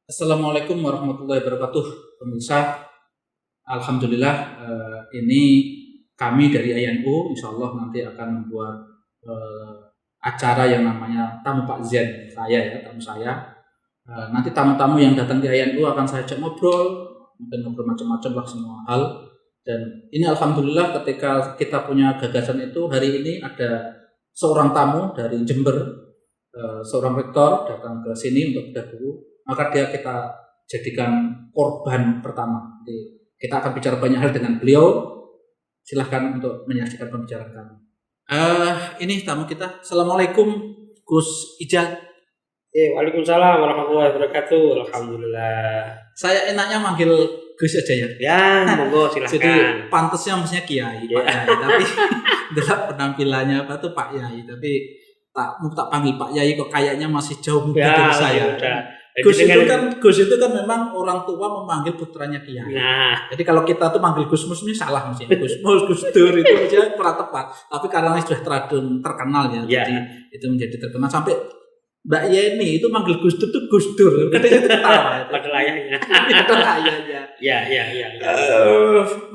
Assalamualaikum warahmatullahi wabarakatuh, pemirsa. Alhamdulillah, ini kami dari INU, insya Allah nanti akan membuat eh, acara yang namanya tamu Pak Zen, saya ya, tamu saya. Nanti tamu-tamu yang datang di INU akan saya ajak ngobrol, mungkin ngobrol macam-macam lah semua hal. Dan ini alhamdulillah ketika kita punya gagasan itu, hari ini ada seorang tamu dari Jember, seorang rektor datang ke sini untuk bedah buku, maka dia kita jadikan korban pertama. Jadi kita akan bicara banyak hal dengan beliau. Silahkan untuk menyaksikan pembicaraan kami. Ini tamu kita. Assalamualaikum Gus Ijal. Waalaikumsalam warahmatullahi wabarakatuh. Alhamdulillah. Saya enaknya manggil Gus aja ya. Ya, monggo silahkan. Jadi pantasnya mestinya Kiai, Pak Yai. Tapi dalam penampilannya apa tuh Pak Yai. Tapi tak panggil Pak Yai kok kayaknya masih jauh muda dari saya. Gus itu kan memang orang tua memanggil putranya Kiai. Nah, jadi kalau kita tuh manggil Gus Mus ini salah mestinya. Gus Mus, Gus Dur itu aja kurang tepat. Tapi karena sudah terkenal ya, jadi itu menjadi terkenal sampai Mbak Yeni itu manggil Gus Dur tuh Gus Dur. Katanya itu ketawa. Padahal ayahnya. Padahal ayahnya. Ya.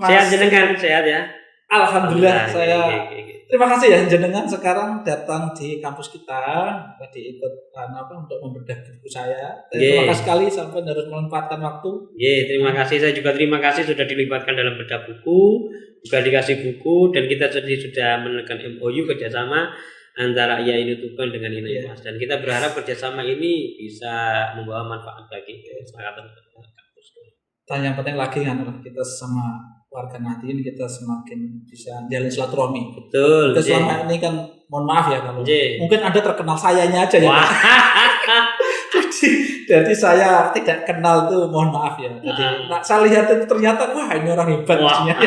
Sehat jenengan, sehat ya. Alhamdulillah saya. Terima kasih ya jenengan sekarang datang di kampus kita, tadi ikut untuk membedah buku saya. Terima kasih sekali sampai harus memanfaatkan waktu. Terima kasih, saya juga terima kasih sudah dilibatkan dalam bedah buku, juga dikasih buku dan kita sudah menekan MOU kerjasama antara IAIN Tuban dengan INAIFAS dan kita berharap kerjasama ini bisa membawa manfaat bagi masyarakat kampus. Dan yang penting lagi kan kita sama warga Nahdien kita semakin bisa jalin silaturahmi. Betul. Kita selama ini kan mohon maaf ya kalau mungkin Anda terkenal sayanya aja ya. jadi saya tidak kenal tuh mohon maaf ya. Jadi saya lihat itu ternyata wah ini orang hebat maksudnya.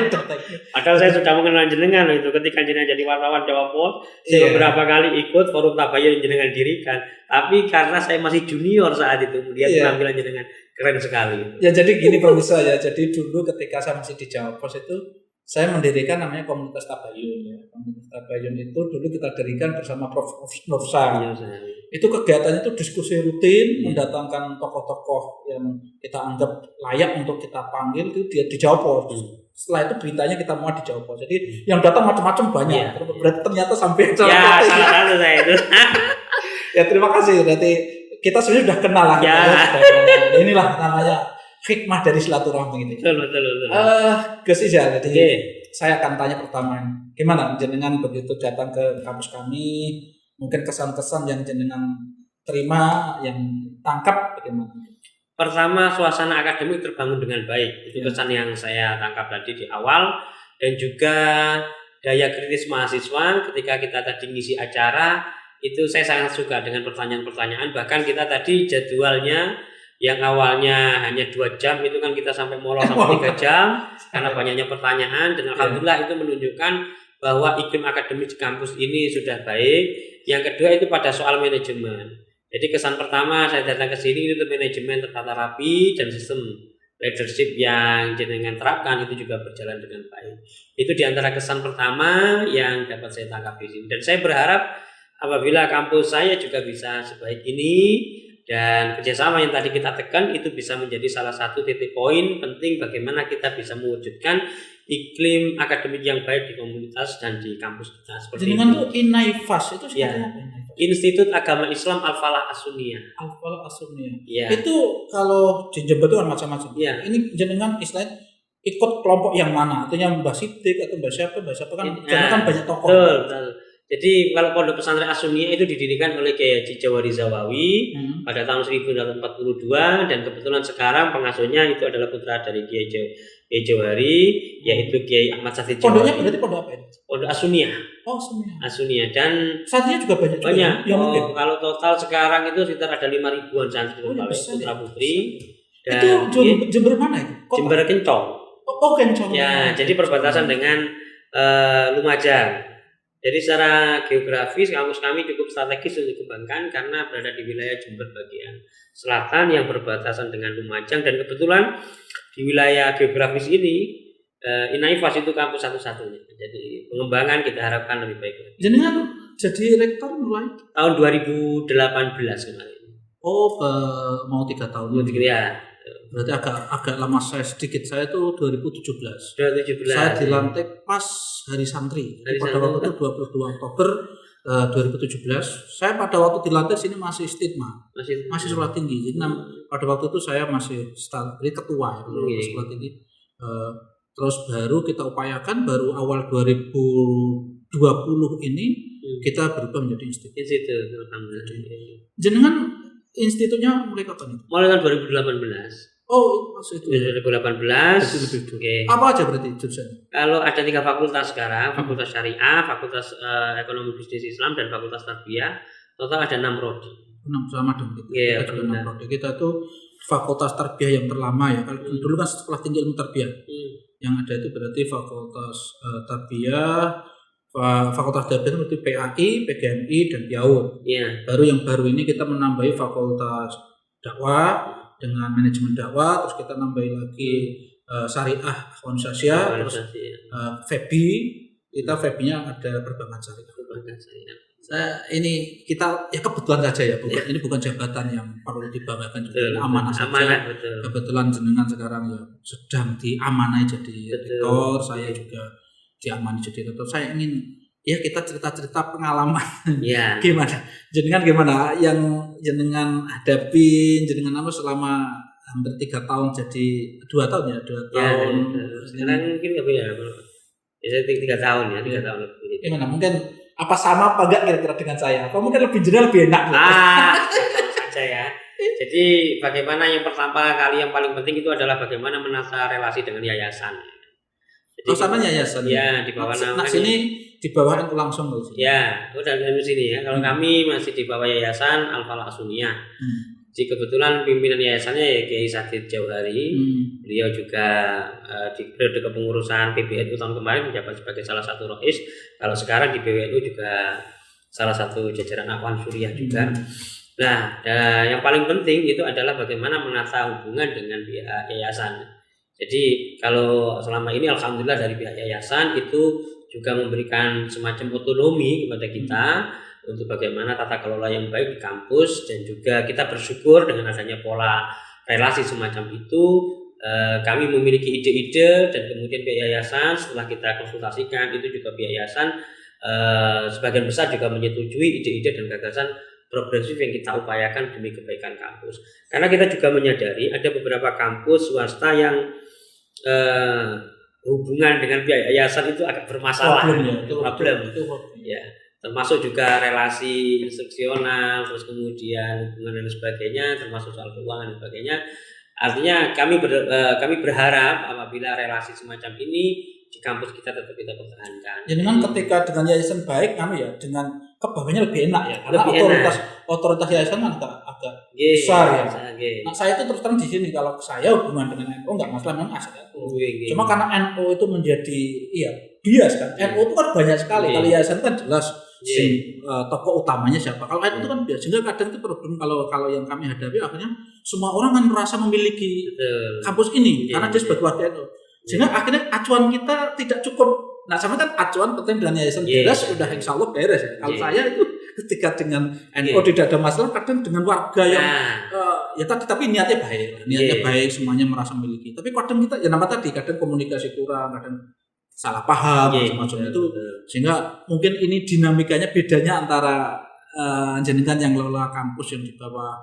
Padahal saya sudah mengenal jenengan itu ketika jenengan jadi wartawan Jawa Pos. Saya beberapa kali ikut forum Tabayun yang jenengan dirikan. Tapi karena saya masih junior saat itu, melihat penampilan jenengan keren sekali. Ya jadi gini pemirsa ya. Jadi dulu ketika saya masih di Jawa Pos itu saya mendirikan namanya komunitas Tabayun ya. Komunitas Tabayun itu dulu kita dirikan bersama Prof. Nursa. Itu kegiatannya itu diskusi rutin, mendatangkan tokoh-tokoh yang kita anggap layak untuk kita panggil itu dia di Jawa Pos. Setelah itu beritanya kita mau di Jawa Pos. Jadi yang datang macam-macam banyak. Berarti ternyata sampai salah satu saya itu. Ya terima kasih. Berarti kita sebenarnya sudah kenal lah. Inilah namanya hikmah dari silaturahmi ini. Betul. Gus Ijal, jadi saya akan tanya pertama, gimana jenengan begitu datang ke kampus kami, mungkin kesan-kesan yang jenengan terima, yang tangkap bagaimana? Pertama, suasana akademik terbangun dengan baik. Itu kesan yang saya tangkap tadi di awal, dan juga daya kritis mahasiswa ketika kita tadi ngisi acara. Itu saya sangat suka dengan pertanyaan-pertanyaan. Bahkan kita tadi jadwalnya yang awalnya hanya 2 jam itu kan kita sampai molor sampai 3 jam karena banyaknya pertanyaan. Dan alhamdulillah itu menunjukkan bahwa iklim akademik di kampus ini sudah baik. Yang kedua itu pada soal manajemen. Jadi kesan pertama saya datang ke sini itu manajemen tertata rapi dan sistem leadership yang jenengan terapkan itu juga berjalan dengan baik. Itu diantara kesan pertama yang dapat saya tangkap di sini. Dan saya berharap apabila kampus saya juga bisa sebaik ini dan kerjasama yang tadi kita tekan itu bisa menjadi salah satu titik poin penting bagaimana kita bisa mewujudkan iklim akademik yang baik di komunitas dan di kampus kita. Seperti dengan itu INAIFAS itu sebenarnya Institut Agama Islam Al-Falah As-Sunniyah. Al-Falah As-Sunniyah. Ya. Itu kalau di Jember itu kan macam-macam. Ya. Ini jenengan istilahnya ikut kelompok yang mana? Artinya Mbah Sidik atau Mbah siapa kan karena kan banyak tokoh. Betul. Jadi kalau Pondok Pesantren As-Sunniyah itu didirikan oleh Kiai Haji Jawari Zawawi pada tahun 1942 dan kebetulan sekarang pengasuhnya itu adalah putra dari Kiai Jawari yaitu Kiai Ahmad Safid Jawari. Pondoknya berarti pondok apa ini? Pondok As-Sunniyah. Oh, As-Sunniyah. As-Sunniyah dan santrinya juga banyak. Kalau total sekarang itu sekitar ada 5.000-an santri putra putri. Dan itu Jember mana itu? Jember Kencong. Oh, Kencong. Ya, jadi perbatasan dengan Lumajang. Jadi secara geografis kampus kami cukup strategis untuk dikembangkan karena berada di wilayah Jember bagian selatan yang berbatasan dengan Lumajang dan kebetulan di wilayah geografis ini INAIFAS itu kampus satu-satunya. Jadi pengembangan kita harapkan lebih baik. Jenengan jadi rektor mulai tahun 2018 kemarin. Mau 3 tahun. Ya. Berarti agak lama sedikit. Saya tuh 2017. 2017. Saya dilantik pas hari santri. Pada waktu itu 22 Oktober 2017. Saya pada waktu dilantik sini masih stigma. Masih sekolah tinggi. Jadi pada waktu itu saya masih ketua ya, sekolah tinggi. Terus baru kita upayakan baru awal 2020 ini kita berubah menjadi institut. Jenengan institutnya mulai kapan itu? Mulai tahun 2018. Oh, maksud itu. 2018. Okay. Apa aja berarti jurusannya? Kalau ada 3 fakultas sekarang, Fakultas Syariah, Fakultas Ekonomi Bisnis Islam, dan Fakultas Tarbiyah. Total ada 6 prodi. 6 sama dong kita. Iya, kita 6 prodi. Kita tuh Fakultas Tarbiyah yang terlama ya. Kalau dulu kan sekolah tinggi ilmu tarbiyah. Yang ada itu berarti Fakultas Tarbiyah, Fakultas Tarbiyah berarti PAI, PGMI, dan PIAUD. Iya. Baru yang baru ini kita menambahi Fakultas Dakwah dengan manajemen dakwah, terus kita nambahin lagi syariah Akhwansyah, terus FEBI, kita FEBI-nya ada perbankan syariah. Kita ya kebetulan saja ya, ini bukan jabatan yang perlu dibanggakan juga, amanah saja. Kebetulan jenengan sekarang ya sedang diamanai jadi rektor, saya juga diamani jadi rektor. Saya ingin ya kita cerita-cerita pengalaman. Ya. Gimana yang jenengan hadapin, jenengan apa selama hampir 3 tahun jadi 2 tahun ya, 2 tahun. Sekarang mungkin lebih ya, 3 tahun ya, 3 tahun lebih. Gimana? Mungkin apa sama apa enggak kira-kira dengan saya? Apa mungkin lebih jelas lebih enak? Saja ya. Jadi bagaimana yang pertama kali yang paling penting itu adalah bagaimana menata relasi dengan yayasan. Jadi, sama yayasan. Ya, di bawah nama sini di bawah NU langsung loh. Ya, udah di sini ya. Kalau kami masih di bawah Yayasan Al-Falah As-Sunniyah. Jadi kebetulan pimpinan yayasannya ya Kiai Sadid Jauhari. Beliau juga di periode kepengurusan PBNU tahun kemarin menjabat sebagai salah satu rois. Kalau sekarang di PWNU juga salah satu jajaran Akhwan Suriah juga. Nah, yang paling penting itu adalah bagaimana menata hubungan dengan pihak yayasan. Jadi kalau selama ini alhamdulillah dari pihak yayasan itu juga memberikan semacam otonomi kepada kita untuk bagaimana tata kelola yang baik di kampus, dan juga kita bersyukur dengan adanya pola relasi semacam itu. Kami memiliki ide-ide dan kemudian pihak yayasan setelah kita konsultasikan itu juga pihak yayasan sebagian besar juga menyetujui ide-ide dan gagasan progresif yang kita upayakan demi kebaikan kampus. Karena kita juga menyadari ada beberapa kampus swasta yang hubungan dengan pihak yayasan itu agak bermasalah. Problem. Ya, termasuk juga relasi instruksional, terus kemudian hubungan dan sebagainya, termasuk soal keuangan dan sebagainya. Artinya kami berharap apabila relasi semacam ini di kampus kita tetap kita pertahankan. Jadi kan ketika dengan yayasan baik, dengan kebawahnya lebih enak ya, karena otoritas yayasan kan agak besar ya. Nah, saya itu terus terang di sini kalau saya hubungan dengan NU nggak masalah, memang asal NU. Cuma karena NU itu menjadi bias kan. NU itu kan banyak sekali. Kalau yayasan kan jelas tokoh utamanya siapa. Kalau NU itu kan bias. Sehingga kadang itu problem kalau yang kami hadapi akhirnya semua orang kan merasa memiliki kampus ini karena dia sebagai warga NU. Sehingga akhirnya acuan kita tidak cukup. Nah, sama kan acuan penting dengan yayasan beres sudah insya Allah beres ya. Kalau saya itu ketika dengan NU tidak ada masalah, kadang dengan warga yang tapi niatnya baik, semuanya merasa memiliki. Tapi kadang kita kadang komunikasi kurang, kadang salah paham macam-macam itu, sehingga mungkin ini dinamikanya bedanya antara jenengan yang lola kampus yang di bawah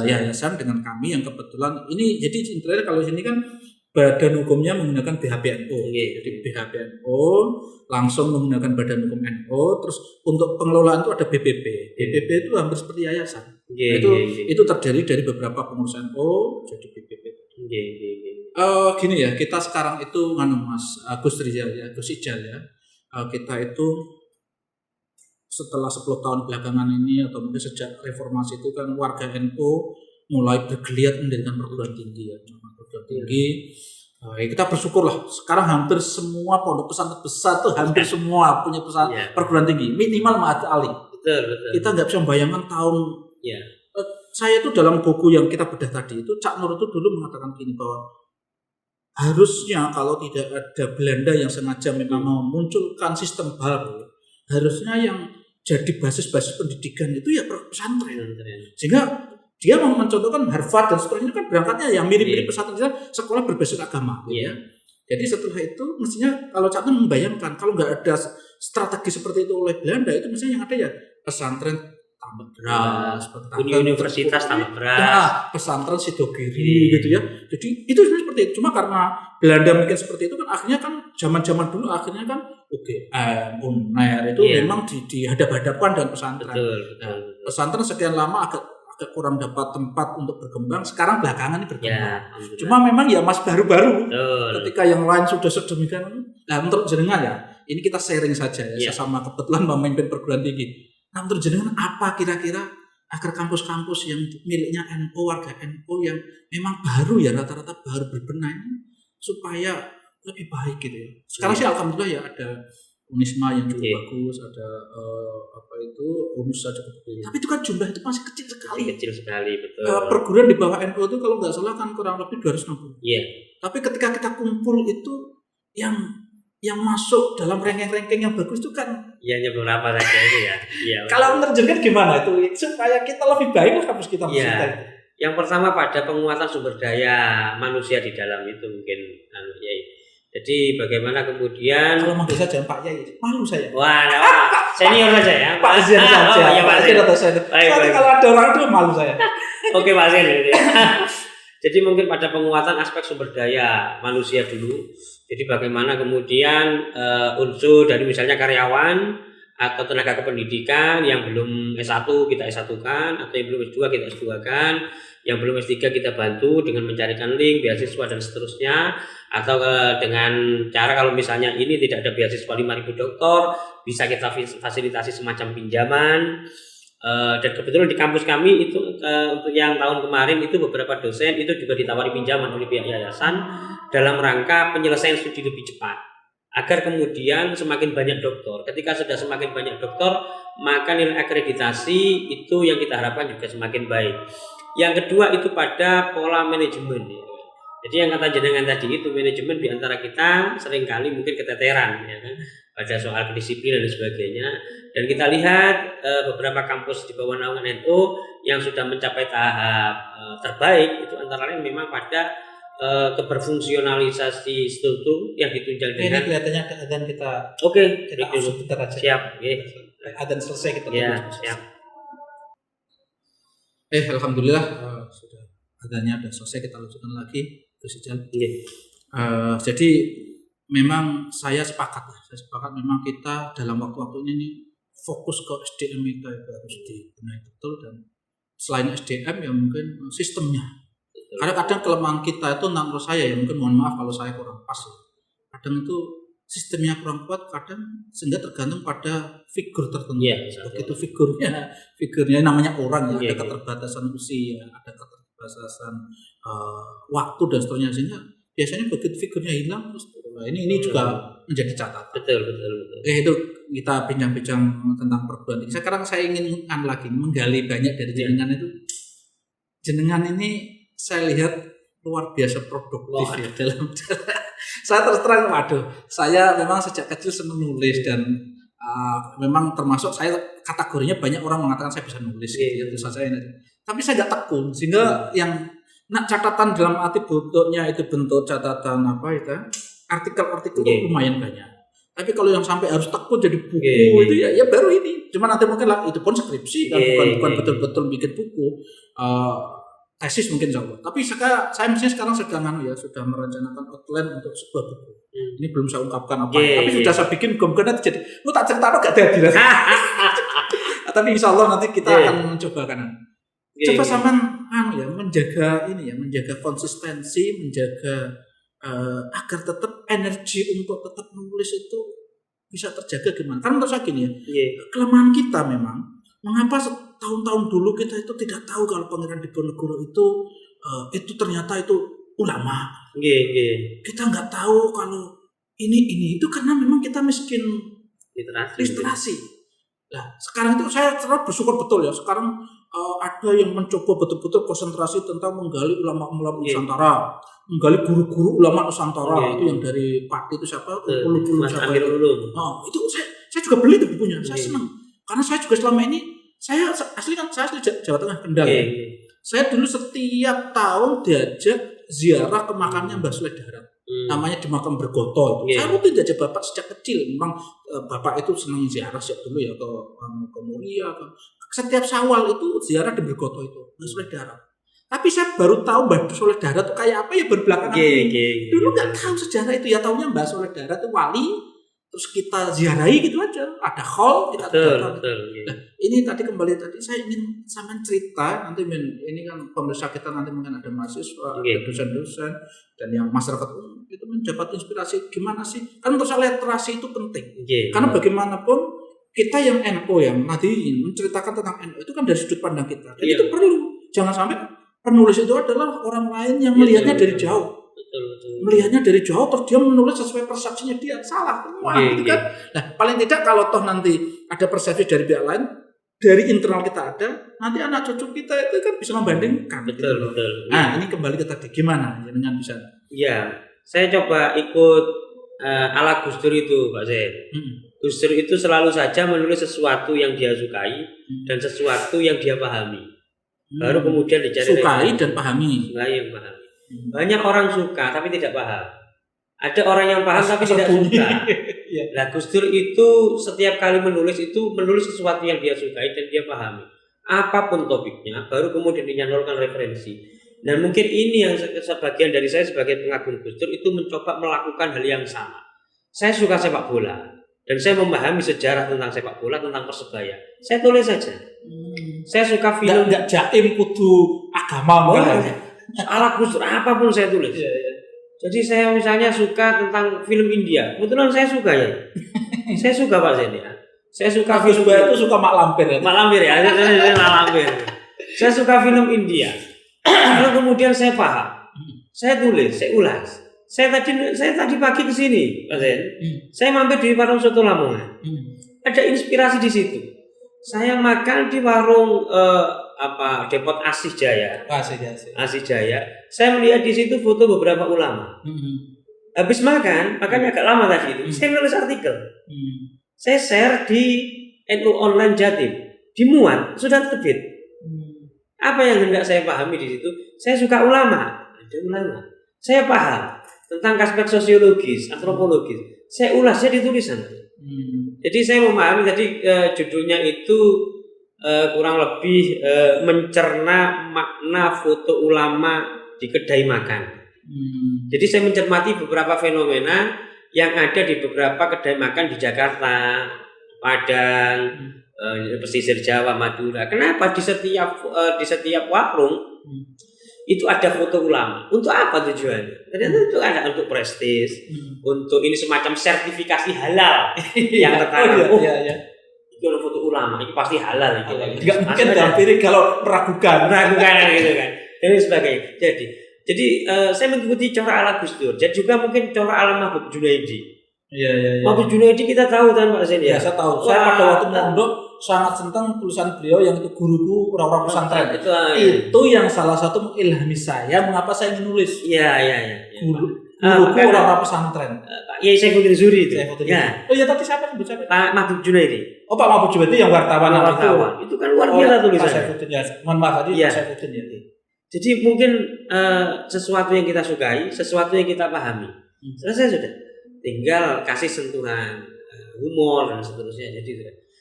yayasan dengan kami yang kebetulan ini. Jadi intinya kalau sini kan badan hukumnya menggunakan BHPNU. Jadi BHPNU langsung menggunakan badan hukum NU. Terus untuk pengelolaan itu ada BPP. BPP itu hampir seperti yayasan. Itu terdiri dari beberapa pengurus NU jadi BPP. Gini ya, kita sekarang itu Mas Gus Ijal ya. Kita itu setelah 10 tahun belakangan ini atau mungkin sejak reformasi itu kan warga NU mulai bergeliat mendirikan perguruan tinggi ya. Kita bersyukurlah sekarang hampir semua pondok pesantren besar tuh hampir semua punya perguruan tinggi minimal Ma'had Ali. Betul. Kita nggak bisa membayangkan tahun. Saya itu dalam buku yang kita bedah tadi itu Cak Nur itu dulu mengatakan gini bahwa harusnya kalau tidak ada Belanda yang sengaja memang memunculkan sistem baru, harusnya yang jadi basis pendidikan itu ya pesantren. Sehingga dia mau mencontohkan Harvard dan seterusnya kan berangkatnya yang mirip-mirip pesantren sekolah berbasis agama. Iya. Jadi setelah itu mestinya kalau Cak Nun membayangkan kalau nggak ada strategi seperti itu oleh Belanda itu mestinya yang ada ya pesantren tambah beras, universitas tambah beras, pesantren Sidogiri gitu ya. Jadi itu seperti itu. Cuma karena Belanda mikir seperti itu kan akhirnya kan zaman-zaman dulu akhirnya kan UGM, UNER itu memang dihadap-hadapkan dengan pesantren. Pesantren sekian lama agak kurang dapat tempat untuk berkembang. Sekarang belakangan ini berkembang. Cuma memang ya mas baru-baru. Ketika yang lain sudah sedemikian. Nah menurut jenengan ya, ini kita sharing saja ya. Sesama kebetulan memimpin perguruan tinggi. Nah menurut jenengan apa kira-kira agar kampus-kampus yang miliknya NU, warga NU yang memang baru ya rata-rata baru berbenah ini supaya lebih baik gitu ya. Sekarang sih alhamdulillah ya ada Unisma yang cukup bagus, ada Unus saja cukup. Tapi itu kan jumlah itu masih kecil sekali. Kecil sekali, betul. Perguruan di bawah NU itu kalau nggak salah kan kurang lebih 260. Iya. Tapi ketika kita kumpul itu yang masuk dalam ranking-ranking yang bagus itu kan hanya beberapa saja itu ya. Iya. Kalau menerjemahkan gimana itu supaya kita lebih baik lah kampus kita. Yang pertama pada penguatan sumber daya manusia di dalam itu mungkin Jadi bagaimana kemudian kalau manggil saya jangan Pak Yai, malu saya. Wah, senior saja ya. Pak Zian saja. Ya, Pak Zian atau saya. Kalau ada orang itu malu saya. Oke, Pak Zian. Jadi mungkin pada penguatan aspek sumber daya manusia dulu. Jadi bagaimana kemudian unsur dari misalnya karyawan atau tenaga kependidikan yang belum S1 kita S1-kan, atau yang belum S2 kita S2-kan, yang belum S3 kita bantu dengan mencarikan link, beasiswa dan seterusnya, atau dengan cara kalau misalnya ini tidak ada beasiswa 5.000 doktor, bisa kita fasilitasi semacam pinjaman. Dan kebetulan di kampus kami itu untuk yang tahun kemarin itu beberapa dosen itu juga ditawari pinjaman oleh pihak yayasan dalam rangka penyelesaian studi lebih cepat. Agar kemudian semakin banyak dokter. Ketika sudah semakin banyak dokter, maka nilai akreditasi itu yang kita harapkan juga semakin baik. Yang kedua itu pada pola manajemen. Jadi yang kata jenengan tadi itu manajemen di antara kita seringkali mungkin keteteran ya kan, pada soal kedisiplinan dan sebagainya. Dan kita lihat beberapa kampus di bawah naungan NU yang sudah mencapai tahap terbaik itu antara lain memang pada keberfungsionalisasi struktur yang ditunjang dengan. Ini kelihatannya ada adzan kita. Oke, kita sebentar aja. Siap. Adzan selesai kita. Ya, siap. Alhamdulillah sudah adzannya sudah selesai, kita lanjutkan lagi terus jalan. Jadi memang saya sepakat memang kita dalam waktu-waktu ini fokus ke SDM kita itu harus dibenahi betul, dan selain SDM ya mungkin sistemnya. Karena kadang kelemahan kita itu menurut saya ya mungkin mohon maaf kalau saya kurang pas ya. Kadang itu sistemnya kurang kuat, kadang sehingga tergantung pada figur tertentu. Begitu figurnya namanya orang ya, ada keterbatasan usia, ada keterbatasan waktu dan seterusnya, sehingga biasanya begitu figurnya hilang terus ini juga menjadi catatan. Betul. Itu kita bincang-bincang tentang perguruan tinggi. Sekarang saya ingin menggali banyak dari jenengan itu. Jenengan ini saya lihat luar biasa produktif ya dalam saya terus terang, saya memang sejak kecil senang nulis dan memang termasuk saya kategorinya banyak orang mengatakan saya bisa nulis gitu saja ini. Tapi saya nggak tekun sehingga yang catatan dalam arti bentuknya itu bentuk catatan artikel-artikel lumayan banyak. Tapi kalau yang sampai harus tekun jadi buku itu ya baru ini. Cuma nanti mungkin lah itu pun skripsi kan bukan betul-betul bikin buku. Tesis mungkin jauh. Tapi saya misalnya sekarang sudah merencanakan outline untuk sebuah buku. Ini belum saya ungkapkan apa. Tapi sudah saya bikin mudah-mudahan nanti jadi. Lu tak cerita gak ada. Tapi insya Allah nanti kita akan mencoba kan. Coba sama menjaga konsistensi, menjaga agar tetap energi untuk tetap menulis itu bisa terjaga gimana? Karena menurut saya gini ya, kelemahan kita memang. Mengapa tahun-tahun dulu kita itu tidak tahu kalau Pangeran Diponegoro itu ternyata itu ulama. Kita nggak tahu kalau ini itu karena memang kita miskin literasi. Nah sekarang itu saya bersyukur betul ya. Sekarang ada yang mencoba betul-betul konsentrasi tentang menggali ulama-ulama Nusantara, menggali guru-guru ulama Nusantara itu yang dari Pati itu siapa? Ulu siapa itu? Itu saya juga beli itu bukunya. Saya senang. Karena saya juga selama ini, saya asli Jawa Tengah, Kendal. Saya dulu setiap tahun diajak ziarah ke makamnya Mbah Soleh Darat. Namanya di makam Bergoto itu. Saya rutin diajak bapak sejak kecil. Memang bapak itu senang ziarah sejak dulu ya ke Muria. Setiap Syawal itu ziarah di Bergoto itu Mbah Soleh Darat. Tapi saya baru tahu Mbah Soleh Darat itu kayak apa ya berbelakangan ini. Dulu nggak tahu sejarah itu ya, tahunya Mbah Soleh Darat itu wali. Terus kita ziarahi gitu aja, ada hall kita datang. Nah, ini tadi kembali tadi saya ingin sama cerita nanti ini kan pemirsa kita nanti mungkin ada mahasiswa, ada dosen-dosen dan yang masyarakat umum itu mendapat inspirasi gimana sih? Kan masalah literasi itu penting. Karena bagaimanapun kita yang NU yang nadiin menceritakan tentang NU itu kan dari sudut pandang kita. Dan itu perlu. Jangan sampai penulis itu adalah orang lain yang melihatnya dari jauh. Melihatnya dari jauh terus dia menulis sesuai persepsinya dia, salah semua gitu kan. Nah paling tidak kalau toh nanti ada persepsi dari pihak lain, dari internal kita ada, nanti anak cucu kita itu kan bisa membandingkan. Betul. Nah ini kembali ke tadi gimana dengan bisa? Ya, saya coba ikut ala Gus Dur itu Pak Zain. Gus Dur itu selalu saja menulis sesuatu yang dia sukai dan sesuatu yang dia pahami. Baru kemudian dicari sukai dan pahami. Sukai yang pahami. Banyak orang suka tapi tidak paham. Ada orang yang paham tapi tidak suka. Nah, Gus Dur itu setiap kali menulis sesuatu yang dia sukai dan dia pahami. Apapun topiknya, baru kemudian dinyalurkan referensi. Dan mungkin ini yang sebagian dari saya sebagai pengagum Gus Dur itu mencoba melakukan hal yang sama. Saya suka sepak bola dan saya memahami sejarah tentang sepak bola, tentang Persebaya. Saya tulis saja. Saya suka film. Nggak jaim kudu agama ala Gus Dur apapun saya tulis. Jadi saya misalnya suka tentang film India, kebetulan saya suka ya. Saya suka Pak Zain ya. Saya suka film itu suka Mak Lampir ya. Mak Lampir ya. Saya suka film India. Lalu kemudian saya paham. Saya tulis, saya ulas. Saya tadi pagi ke sini, Pak Zain. Saya mampir di warung soto Lamongan. Ada inspirasi di situ. Saya makan di warung Depot Asih Jaya. Asih Jaya. Saya melihat di situ foto beberapa ulama. Habis makannya agak lama tadi itu. Saya nulis artikel. Saya share di NU Online Jatim. Dimuat, sudah terbit. Apa yang hendak saya pahami di situ? Saya suka ulama. Ada ulama. Saya paham tentang aspek sosiologis, antropologis. Saya ulasnya di tulisan. Jadi saya memahami tadi judulnya itu kurang lebih mencerna makna foto ulama di kedai makan. Jadi saya mencermati beberapa fenomena yang ada di beberapa kedai makan di Jakarta, Padang, pesisir Jawa, Madura. Kenapa di setiap warung itu ada foto ulama? Untuk apa tujuannya? Ternyata itu ada untuk prestis, untuk ini semacam sertifikasi halal yang tertanam. Itu ada foto ulama, itu pasti halal gitu. Enggak mungkin hampir kalau meragukan gitu kan. Dan sebagainya. Jadi saya mengikuti cara ala Gus Dur. Dan juga mungkin cara ala Mahbub Junaidi. Mahbub Junaidi kita tahu kan Pak Zain ya. Saya tahu. Saya pada waktu mondok sangat senang tulisan beliau yang itu guruku orang-orang pesantren. Itu yang salah satu mengilhami saya mengapa saya ingin nulis. Guruku orang-orang pesantren. Iya, Saifuddin Zuri itu. Ya. Oh iya, tadi siapa sebut siapa? Pak Mahbub Junaidi. Oh, Pak Mahbub Junaidi yang wartawan. Itu kan luar biasa tulisannya. Pak Saifuddin ya. Mohon maaf tadi Pak Saifuddin ya. Jadi mungkin sesuatu yang kita sukai, sesuatu yang kita pahami. Selesai sudah. Tinggal kasih sentuhan humor dan seterusnya.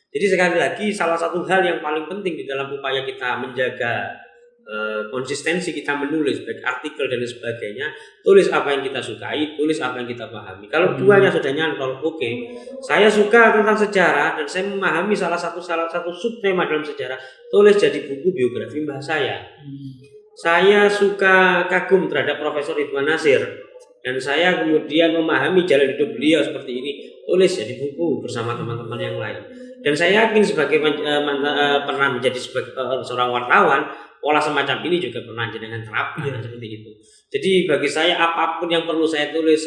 Jadi sekali lagi salah satu hal yang paling penting di dalam upaya kita menjaga konsistensi kita menulis baik artikel dan sebagainya, tulis apa yang kita sukai, tulis apa yang kita pahami. Kalau duanya sudah nyantol, oke. Saya suka tentang sejarah dan saya memahami salah satu subtema dalam sejarah, tulis jadi buku biografi mbah saya. Saya suka kagum terhadap Profesor Ridwan Nasir dan saya kemudian memahami jalan hidup beliau seperti ini, tulis jadi buku bersama teman-teman yang lain. Dan saya yakin sebagai pernah menjadi seorang wartawan, pola semacam ini juga pernah jenengan terapkan seperti itu. Jadi bagi saya apapun yang perlu saya tulis.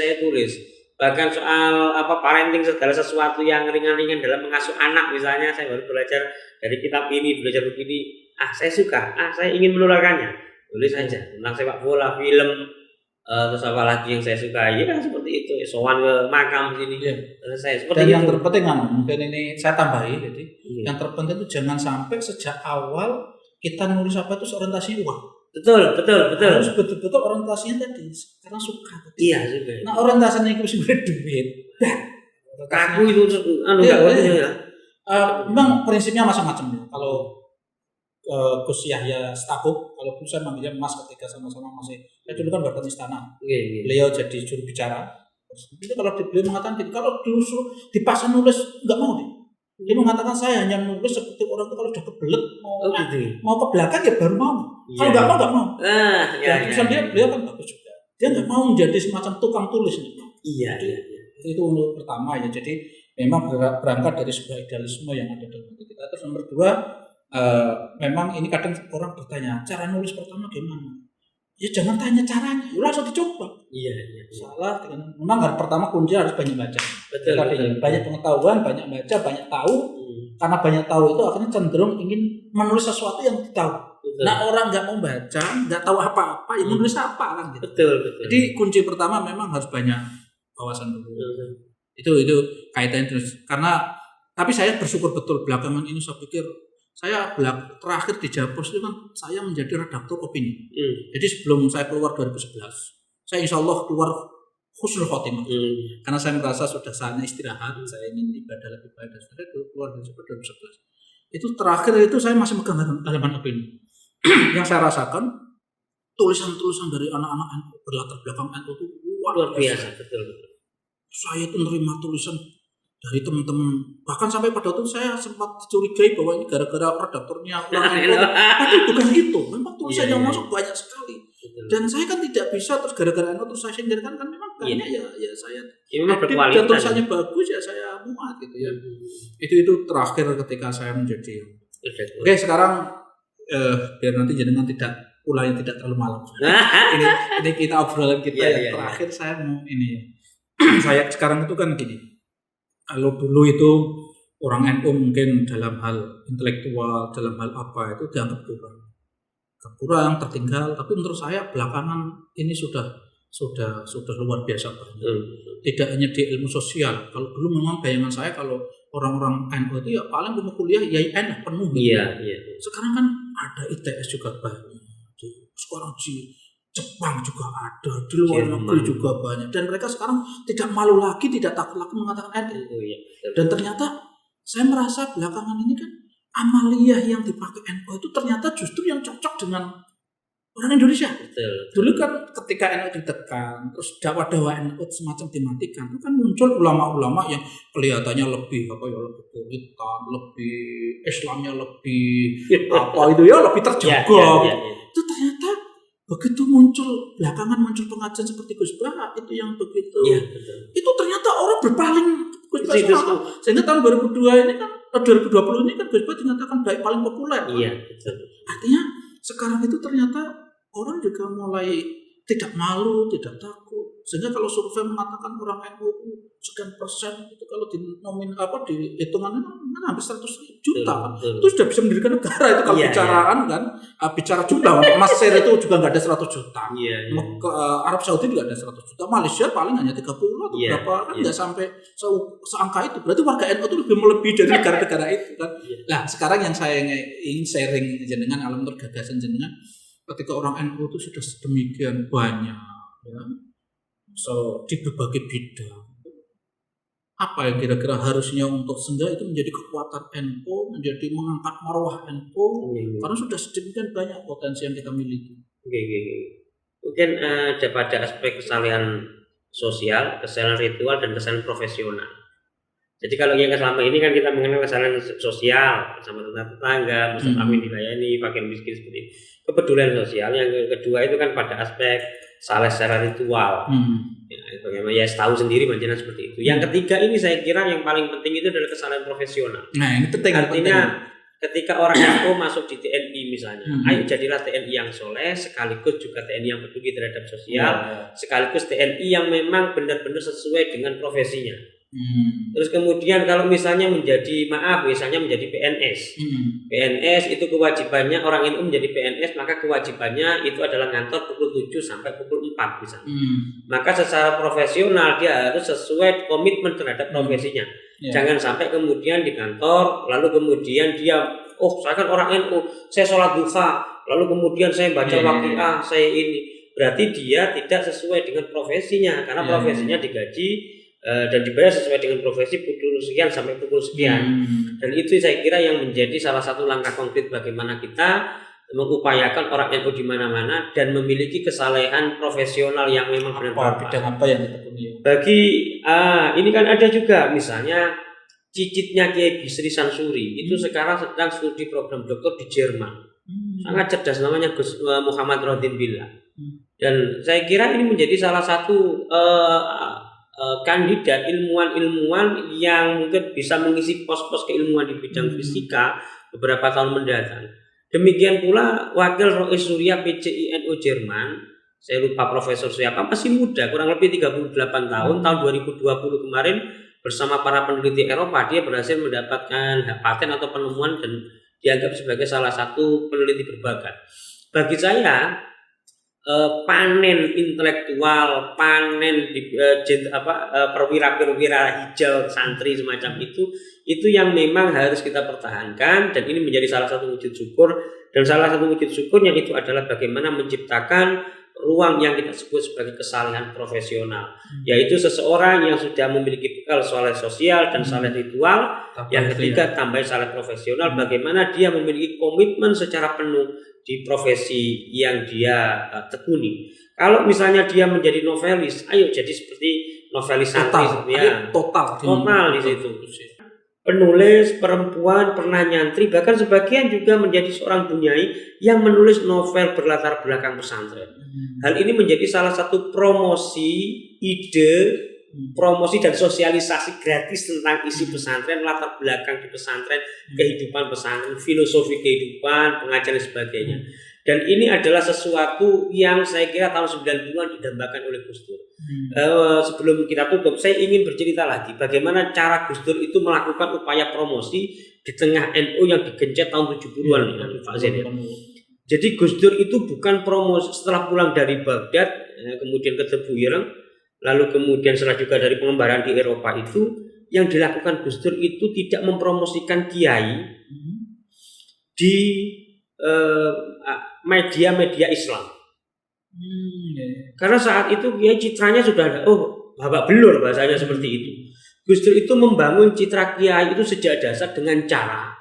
Bahkan soal parenting, segala sesuatu yang ringan-ringan dalam mengasuh anak misalnya, saya baru belajar dari kitab ini, belajar begini. Saya suka, saya ingin menularkannya. Tulis saja tentang sepak bola, film, terus apa lagi yang saya sukai. Ya seperti itu. Sowan ke makam sini. Selesai seperti dan itu. yang terpenting mungkin ini saya tambahi, jadi yang terpenting itu jangan sampai sejak awal kita nulis apa itu orientasi uang. Betul. Harus betul-betul orientasinya tadi karena suka. Iya juga. Nah orientasinya itu sebenarnya duit. Kaku itu Iya, enggak. memang prinsipnya macam-macam ya. Kalau Gus Yahya Stakuf, kalau dulu saya manggilnya Mas ketika sama-sama masih, saya dulu kan wartawan istana. Beliau jadi juru bicara. Itu kalau beliau mengatakan gitu, kalau dulu dipaksa nulis nggak mau deh. Dia mengatakan saya hanya nulis seperti orang itu kalau udah kebelet mau ke belakang ya baru mau. Kalau nggak mau nggak mau. Tulisan beliau kan bagus juga. Dia nggak mau menjadi semacam tukang tulis nih. Iya. Itu untuk pertama ya. Jadi memang berangkat dari sebuah idealisme yang ada dalam diri kita. Terus nomor dua, memang ini kadang orang bertanya cara nulis pertama gimana? Ya jangan tanya caranya, langsung dicoba. Iya. Salah dengan memang pertama kunci harus banyak baca. Betul. Banyak pengetahuan, banyak baca, banyak tahu. Karena banyak tahu itu akhirnya cenderung ingin menulis sesuatu yang tahu. Betul. Nah orang nggak mau baca, nggak tahu apa-apa, ya menulis apa kan gitu. Betul. Jadi kunci pertama memang harus banyak wawasan dulu. Itu kaitannya terus. Karena tapi saya bersyukur betul belakangan ini saya pikir saya terakhir di Japos itu kan saya menjadi redaktur opini. Jadi sebelum saya keluar 2011, saya insya Allah keluar husnul khotimah. Karena saya merasa sudah saatnya istirahat, saya ingin ibadah lebih baik dan saya keluar dari 2011. Itu terakhir itu saya masih megang halaman opini. Yang saya rasakan tulisan-tulisan dari anak-anak NU berlatar belakang NU itu luar biasa. Betul. Saya itu nerima tulisan dari teman-teman, bahkan sampai pada waktu saya sempat curigai bahwa ini gara-gara redaktornya orang NU. Tapi bukan itu, memang tulisan yang masuk banyak sekali. Betul. Dan saya kan tidak bisa terus gara-gara NU terus saya sindirkan kan memang banyak ya saya. Dan tulisannya bagus ya saya muat gitu ya. Itu terakhir ketika saya menjadi. Oke, sekarang biar nanti jenengan tidak ulangnya tidak terlalu malam. ini kita obrolan kita yang terakhir saya mau ini. Saya sekarang itu kan gini. Kalau dulu itu orang NU mungkin dalam hal intelektual, dalam hal apa itu dianggap kurang, tertinggal. Tapi menurut saya belakangan ini sudah luar biasa banyak. Tidak hanya di ilmu sosial. Kalau dulu memang bayangan saya kalau orang-orang NU itu ya paling mau kuliah ya enak penuh. Iya. Sekarang kan ada ITS juga banyak. Sekarang di Jepang juga ada, di luar negeri juga banyak, dan mereka sekarang tidak malu lagi, tidak takut lagi mengatakan NU. Dan ternyata saya merasa belakangan ini kan amaliyah yang dipakai NU itu ternyata justru yang cocok dengan orang Indonesia. Dulu kan ketika NU ditekan, terus dakwah-dakwah NU semacam dimatikan, itu kan muncul ulama-ulama yang kelihatannya lebih puritan, lebih Islamnya lebih lebih terjaga. Itu ternyata begitu belakangan muncul pengajian seperti Gus Bah itu yang begitu itu ternyata orang berpaling Gus Bah sehingga tahun 2020 ini kan Gus Bah dinyatakan paling populer. Artinya sekarang itu ternyata orang juga mulai tidak malu, tidak takut. Sehingga kalau survei mengatakan orang NU sekian persen itu kalau di hitungannya kan hampir 100 juta. Itu sudah bisa mendirikan negara itu kalau bicara jumlah. Mesir itu juga nggak ada 100 juta. Arab Saudi juga ada 100 juta. Malaysia paling hanya 30 atau berapa kan nggak sampai seangka itu. Berarti warga NU itu lebih melebihi dari negara-negara itu kan. Nah sekarang yang saya ingin sharing jenengan alam tergagasan jenengan. Ketika orang NU itu sudah sedemikian banyak ya, di berbagai bidang, apa yang kira-kira harusnya untuk sehingga itu menjadi kekuatan NU, menjadi mengangkat marwah NU, karena sudah sedemikian banyak potensi yang kita miliki. Mungkin ada pada aspek kesalahan sosial, kesalahan ritual, dan kesalahan profesional. Jadi kalau yang selama ini kan kita mengenal kesalahan sosial bersama tetangga, bersama kami dilayani, fakir miskin seperti itu. Kepedulian sosial. Yang kedua itu kan pada aspek salah secara ritual. Bagaimana ya tahu sendiri macamnya seperti itu. Yang ketiga ini saya kira yang paling penting itu adalah kesalahan profesional. Nah ini penting. Artinya ketika orang NU masuk di TNI misalnya, ayo jadilah TNI yang soleh, sekaligus juga TNI yang peduli terhadap sosial, sekaligus TNI yang memang benar-benar sesuai dengan profesinya. Terus kemudian kalau misalnya menjadi PNS, PNS itu kewajibannya orang NU menjadi PNS, maka kewajibannya itu adalah ngantor pukul 7 sampai pukul 4 misalnya. Maka secara profesional dia harus sesuai komitmen terhadap profesinya. Jangan sampai kemudian di kantor lalu kemudian dia saya kan orang NU, saya sholat duha, lalu kemudian saya baca Iya. waqiah, saya ini. Berarti dia tidak sesuai dengan profesinya, karena Iya. profesinya digaji dan dibayar sesuai dengan profesi pukul sekian sampai pukul sekian. Dan itu saya kira yang menjadi salah satu langkah konkret bagaimana kita mengupayakan orang NU di mana-mana dan memiliki kesalehan profesional yang memang benar-benar Bidang apa yang ditekuni? bagi ini kan ada juga misalnya cicitnya Kiai Bisri Sansuri itu sekarang sedang studi program doktor di Jerman. Sangat cerdas, namanya Gus Muhammad Rodin Billah. Dan saya kira ini menjadi salah satu kandidat ilmuwan-ilmuwan yang mungkin bisa mengisi pos-pos keilmuan di bidang fisika beberapa tahun mendatang. Demikian pula Wakil Rois Surya PCI NU Jerman, saya lupa Profesor siapa, masih muda, kurang lebih 38 tahun, tahun 2020 kemarin bersama para peneliti Eropa dia berhasil mendapatkan hak paten atau penemuan dan dianggap sebagai salah satu peneliti berbakat. Bagi saya panen intelektual, panen di perwira-perwira hijau santri semacam itu yang memang harus kita pertahankan, dan ini menjadi salah satu wujud syukur. Dan salah satu wujud syukurnya itu adalah bagaimana menciptakan ruang yang kita sebut sebagai kesalehan profesional, yaitu seseorang yang sudah memiliki bekal saleh sosial dan saleh ritual, yang ketiga tambah saleh profesional, bagaimana dia memiliki komitmen secara penuh di profesi yang dia tekuni. Kalau misalnya dia menjadi novelis, ayo jadi seperti novelis santri ya. Total di situ. Penulis perempuan pernah nyantri, bahkan sebagian juga menjadi seorang bunyai yang menulis novel berlatar belakang pesantren. Hal ini menjadi salah satu promosi ide, promosi dan sosialisasi gratis tentang isi pesantren, latar belakang di pesantren, kehidupan pesantren, filosofi kehidupan, pengajaran dan sebagainya. Dan ini adalah sesuatu yang saya kira tahun 90-an didambakan oleh Gus Dur. Sebelum kita tutup, saya ingin bercerita lagi bagaimana cara Gus Dur itu melakukan upaya promosi di tengah NU yang digencet tahun 70-an. Jadi Gus Dur itu bukan promosi setelah pulang dari Baghdad, kemudian ke Tebu Ireng, lalu kemudian setelah juga dari pengembaraan di Eropa itu, yang dilakukan Gus Dur itu tidak mempromosikan kiai di media-media Islam. Karena saat itu kiai citranya sudah ada, babak belur bahasanya seperti itu. Gus Dur itu membangun citra kiai itu sejak dasar dengan cara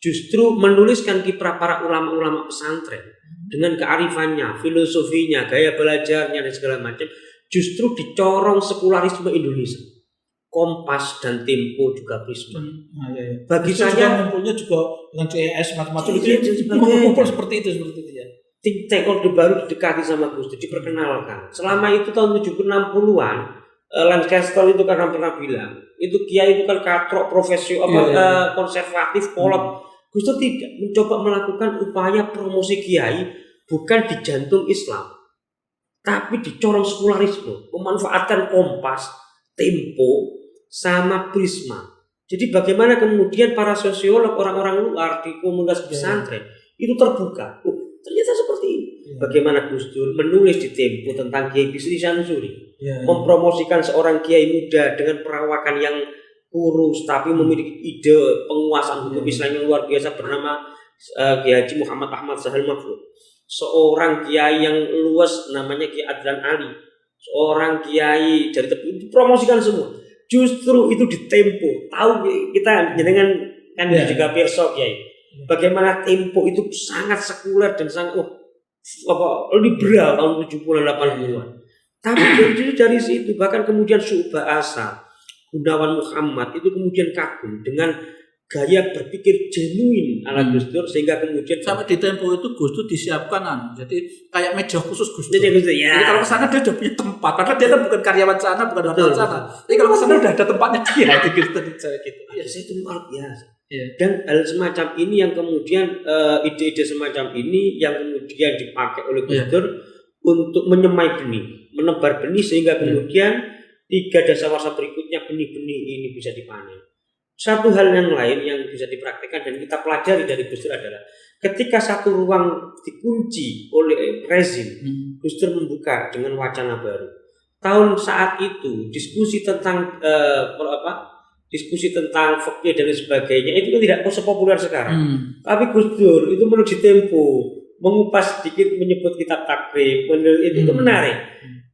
justru menuliskan kiprah para ulama-ulama pesantren dengan kearifannya, filosofinya, gaya belajarnya dan segala macam, justru dicorong sekularisme Indonesia. Kompas dan Tempo juga Prisma. Bagi saya ngumpulnya juga dengan CES macam-macam itu ngumpul seperti itu ya. Think tank Orde Baru didekati sama Gus Dur, diperkenalkan. Selama itu tahun 70-60-an, Lancaster itu karena pernah bilang, itu kiai itu kan katrok konservatif, kolot. Gus Dur tidak mencoba melakukan upaya promosi kiai bukan di jantung Islam, tapi dicorong sekularisme, memanfaatkan Kompas, Tempo, sama Prisma. Jadi bagaimana kemudian para sosiolog, orang-orang luar di komunitas pesantren itu terbuka. Ternyata seperti ini. Bagaimana Gus Dur menulis di Tempo tentang Kiai Bisri Sansuri, mempromosikan seorang kiai muda dengan perawakan yang kurus tapi memiliki ide penguasaan hukum Islam yang luar biasa bernama Kiai Haji Muhammad Ahmad Sahal Makhluk. Seorang kiai yang luas namanya Kiai Adlan Ali. Seorang kiai dari Tebu dipromosikan semua. Justru itu di Tempo. Tahu kita dengan kan juga pirsa Kiai. Bagaimana Tempo itu sangat sekuler dan sangat liberal tahun 70-an 80-an. Tapi dari situ bahkan kemudian Syu'bah Asa, Gunawan Muhammad itu kemudian kagum dengan gaya berpikir genuine ala Gus Dur, sehingga kemudian sampai di Tempo itu Gus Dur disiapkan jadi kayak meja khusus Gus Dur. Jadi kalau ke sana dia udah punya tempat, padahal dia kan bukan karyawan sana, bukan wartawan sana. Jadi kalau ke sana udah ada tempatnya dia gitu. Ya, saya itu luar biasa. Dan hal semacam ini yang kemudian ide-ide semacam ini yang kemudian dipakai oleh Gus Dur untuk menyemai benih, menebar benih sehingga kemudian 3 dasawarsa berikutnya benih-benih ini bisa dipanen. Satu hal yang lain yang bisa dipraktikkan dan kita pelajari dari Gus Dur adalah ketika satu ruang dikunci oleh rezim, Gus Dur membuka dengan wacana baru. Saat itu diskusi tentang diskusi tentang fikih dan sebagainya itu kan tidak sepopuler sekarang. Tapi Gus Dur itu menuju Tempo, mengupas sedikit menyebut kitab takrib, itu menarik.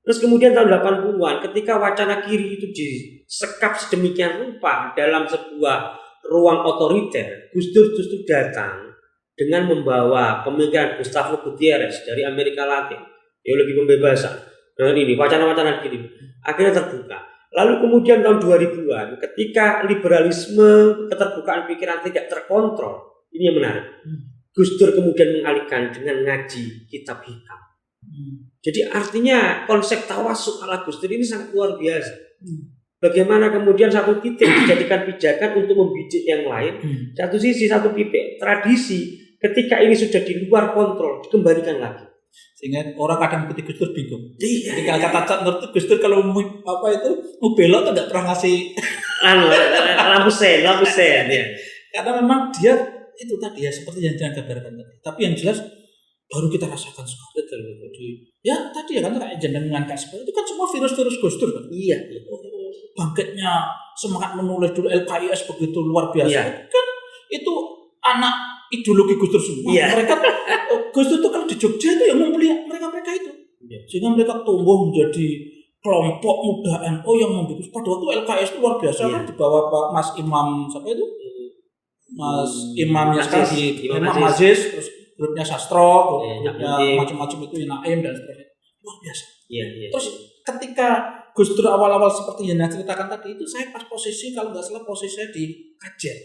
Terus kemudian tahun 80-an ketika wacana kiri itu disekap sedemikian rupa dalam sebuah ruang otoriter, Gus Dur justru datang dengan membawa pemikiran Gustavo Gutierrez dari Amerika Latin, teologi pembebasan. Dengan ini wacana-wacana kiri akhirnya terbuka. Lalu kemudian tahun 2000-an ketika liberalisme, keterbukaan pikiran tidak terkontrol, ini yang menarik. Gus Dur kemudian mengalihkan dengan ngaji kitab hikam. Jadi artinya konsep tawasuk ala Gus Dur ini sangat luar biasa. Bagaimana kemudian satu titik dijadikan pijakan untuk membidik yang lain. Satu sisi, satu titik tradisi ketika ini sudah di luar kontrol dikembalikan lagi. Sehingga orang kadang ketika Gus Dur bingung. Iya. Jadi kalau kata Cak Nur itu Gus Dur kalau mau belok tuh nggak pernah ngasih lampu sen ya. Karena memang dia itu tadi ya seperti yang Jangan gambarkan tadi. Tapi yang jelas baru kita rasakan sekarang. Betul. Ya tadi ya kan kayak jenengan kayak seperti itu kan semua virus Gus Dur kan. Iya. Bangkitnya semangat menulis dulu LKIS begitu luar biasa. Iya. Kan itu anak ideologi Gus Dur semua. Iya. Mereka Gus Dur itu kalau di Jogja itu yang membeli mereka itu. Iya. Sehingga mereka tumbuh menjadi kelompok muda NU yang membuat pada waktu LKS itu luar biasa kan di bawah Pak Mas Imam siapa itu? Mas Imamnya sekali Imam Aziz, terus grupnya Sastro, grupnya macam-macam itu Naim dan sebagainya. Luar biasa. Iya. Terus ketika Gus Dur awal-awal seperti yang ceritakan tadi itu saya pas posisi kalau nggak salah posisi saya di Kajen.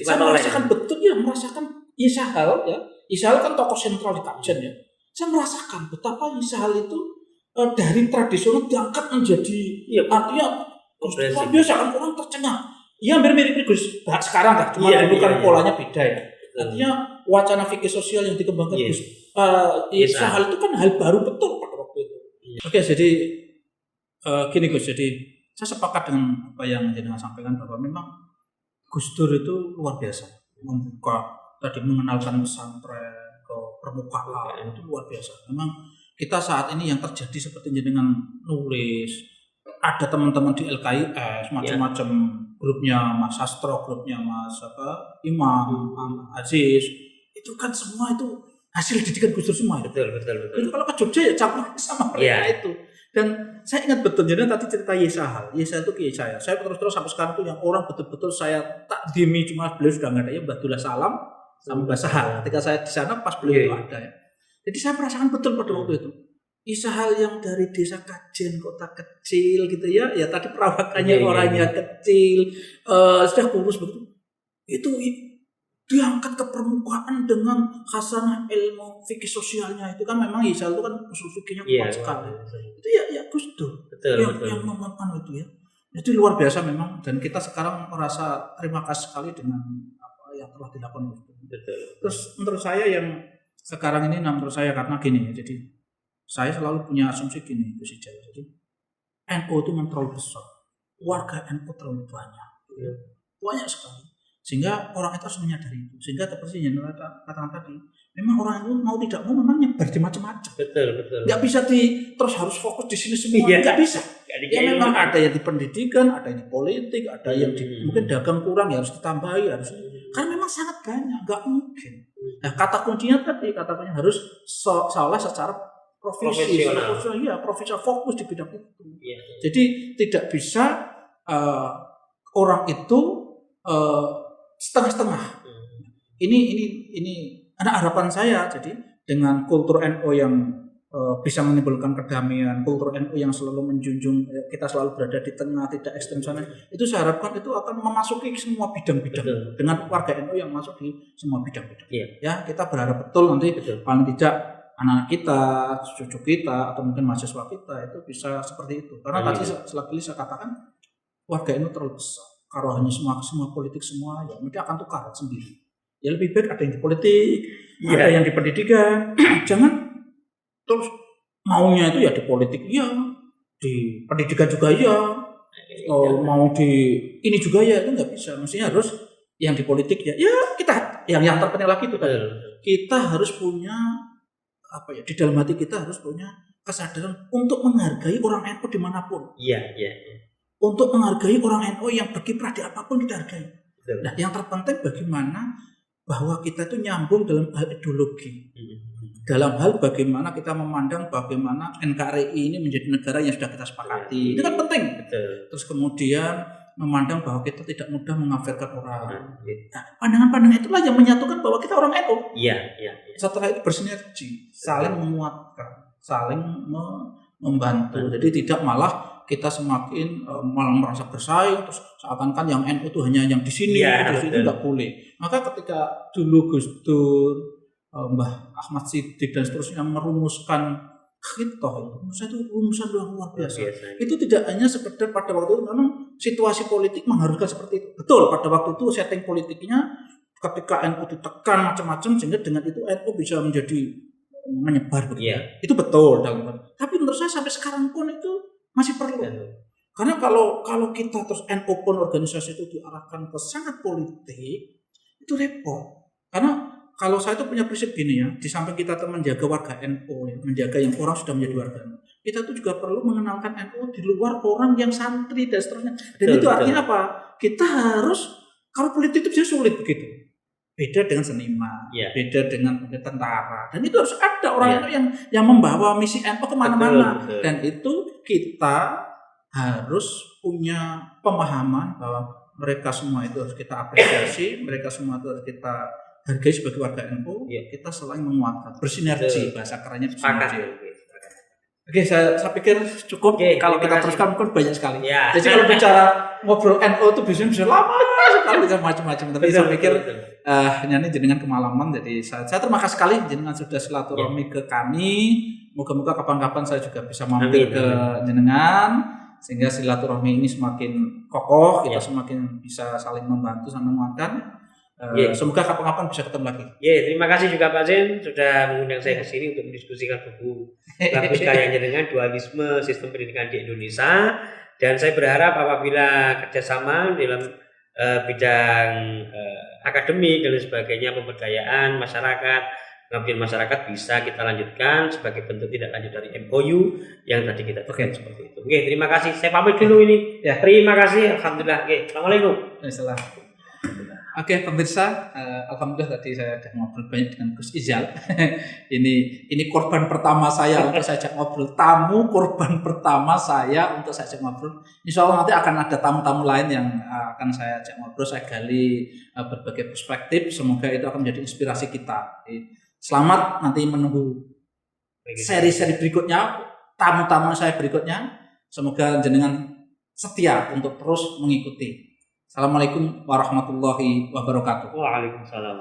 Saya merasakan betul ya, merasakan Isahal ya. Isahal kan tokoh sentral di Kajen ya. Saya merasakan betapa Isahal itu dari tradisional diangkat menjadi artinya luar biasa kan orang tercengang. Ya hampir mirip Gus sekarang kan, cuma dulu kan polanya beda ya. Artinya wacana fikih sosial yang dikembangkan Gus Isahal itu kan hal baru betul pada waktu itu. Oke, jadi gini Gus, jadi saya sepakat dengan apa yang jenengan sampaikan bahwa memang Gus Dur itu luar biasa membuka tadi mengenalkan pesantren ke permukaan itu luar biasa. Memang kita saat ini yang terjadi seperti jenengan nulis, ada teman-teman di LKIS macam-macam grupnya Mas Sastro, grupnya Mas Imam Aziz, itu kan semua itu hasil didikan Gus Dur semua. Betul. Itu kalau ke Jogja ya campur sama mereka itu. Dan saya ingat betul jenengan tadi cerita Yesahal itu kiai saya terus sampai sekarang tuh yang orang betul-betul saya tak dimi cuma beliau sudah nggak ada ya Mbah Dullah Salam sama Mbah Sahal. Ketika saya di sana pas beliau itu ada ya. Jadi saya merasakan betul pada waktu itu. Isahal yang dari desa Kajen, kota kecil gitu ya tadi perawakannya orangnya kecil, sudah kurus begitu. Itu diangkat ke permukaan dengan khasanah ilmu fikih sosialnya itu kan memang Isahal itu kan usul fikihnya kuat sekali. Itu ya Gus Dur yang memakan itu ya. Itu luar biasa memang dan kita sekarang merasa terima kasih sekali dengan apa yang telah dilakukan Gus Dur. Terus menurut saya yang sekarang ini menurut saya karena gini ya, jadi saya selalu punya asumsi gini Gus Ijal. Jadi NU itu memang terlalu besar, warga NU terlalu banyak sekali. Sehingga orang itu harus menyadari itu. Sehingga seperti yang katakan tadi, memang orang itu mau tidak mau memang nyebar di macam-macam. Betul. Nggak bisa terus harus fokus di sini semua. Nggak bisa. Ya memang ada yang di pendidikan, ada yang di politik, ada yang di mungkin dagang kurang ya harus ditambahi harus. Karena memang sangat banyak, nggak mungkin. Nah kata kuncinya harus seolah secara profesional fokus di bidang itu. Jadi tidak bisa orang itu setengah-setengah. Ini ada harapan saya. Jadi dengan kultur NU yang bisa menimbulkan kedamaian, kultur NU yang selalu menjunjung kita selalu berada di tengah, tidak ekstrem sana. Itu saya harapkan itu akan memasuki semua bidang-bidang dengan warga NU yang masuk di semua bidang-bidang. Ya, kita berharap betul nanti paling tidak anak kita, cucu kita atau mungkin mahasiswa kita itu bisa seperti itu. Karena tadi selagi saya katakan warga NU terlalu besar. Kalau hanya semua politik semua ya mereka akan tukar sendiri. Ya lebih baik ada yang di politik, ada yang di pendidikan. Jangan terus maunya itu ya di politik ya, di pendidikan juga ya, mau di ini juga ya, itu nggak bisa. Mestinya harus yang di politik ya kita yang terpenting lagi itu kita harus punya apa ya, di dalam hati kita harus punya kesadaran untuk menghargai orang NU dimanapun. Iya. untuk menghargai orang NU yang berkiprah di apapun kita hargai. Betul. Nah, yang terpenting bagaimana bahwa kita itu nyambung dalam hal ideologi. Dalam hal bagaimana kita memandang bagaimana NKRI ini menjadi negara yang sudah kita sepakati. Itu kan penting. Betul. Terus kemudian memandang bahwa kita tidak mudah mengafirkan orang. Nah, pandangan-pandangan itulah yang menyatukan bahwa kita orang NU. iya. Setelah itu bersinergi, saling menguatkan, saling membantu. Jadi tidak malah kita semakin malah merasa bersaing, terus seakan-akan yang NU itu hanya yang di sini, di situ tidak boleh. Maka ketika dulu Gus Dur, Mbah Ahmad Siddiq dan seterusnya merumuskan khitoh itu rumusan luar biasa. Itu tidak hanya sekedar pada waktu itu memang situasi politik mengharuskan seperti itu. Betul, pada waktu itu setting politiknya ketika NU ditekan macam-macam sehingga dengan itu NU bisa menjadi menyebar begitu. Itu betul dalam. Tapi menurut saya sampai sekarang pun itu masih perlu. Karena kalau kita terus NU pun organisasi itu diarahkan ke sangat politik, itu repot. Karena kalau saya itu punya prinsip gini ya, di samping kita tuh menjaga warga NU, ya, menjaga yang orang sudah menjadi warga NU, kita tuh juga perlu mengenalkan NU di luar orang yang santri dan seterusnya. Dan itu artinya apa? Kita harus, kalau politik itu bisa sulit begitu. Beda dengan seniman, beda dengan tentara. Dan itu harus ada orang yang membawa misi NU kemana-mana. Dan itu kita harus punya pemahaman bahwa mereka semua itu harus kita apresiasi, mereka semua itu harus kita hargai sebagai warga NU, kita selain menguatkan, bersinergi, bahasa kerennya bersinergi. Oke, saya pikir cukup. Kalau kita teruskan mungkin banyak sekali. Jadi kalau bicara ngobrol NU itu biasanya bisa lama sekali, bisa macam-macam. Tapi saya pikir ini jenengan kemalaman, jadi saya terima kasih sekali jenengan sudah silaturahmi ke kami. Moga-moga kapan-kapan saya juga bisa mampir ke jenengan, sehingga silaturahmi ini semakin kokoh, kita semakin bisa saling membantu sama menguatkan. Semoga kapan-kapan bisa ketemu lagi. Terima kasih juga Pak Zain sudah mengundang saya ke sini untuk mendiskusikan buku bagus karya jenengan Dualisme Sistem Pendidikan di Indonesia. Dan saya berharap apabila kerjasama dalam bidang akademik dan sebagainya, pemberdayaan masyarakat, pengabdian masyarakat bisa kita lanjutkan sebagai bentuk tidak lanjut dari MOU yang tadi kita tekan seperti itu. Terima kasih. Saya pamit dulu ini. Terima kasih. Alhamdulillah. Assalamualaikum. Assalamualaikum. Oke pemirsa, alhamdulillah tadi saya sudah ngobrol banyak dengan Gus Izal. ini korban pertama saya untuk saya ajak ngobrol, tamu korban pertama saya untuk saya ajak ngobrol. Insya Allah nanti akan ada tamu-tamu lain yang akan saya ajak ngobrol, saya gali berbagai perspektif. Semoga itu akan menjadi inspirasi kita. Selamat nanti menunggu seri-seri berikutnya, tamu-tamu saya berikutnya. Semoga jenengan setia untuk terus mengikuti. Assalamualaikum warahmatullahi wabarakatuh. Waalaikumsalam.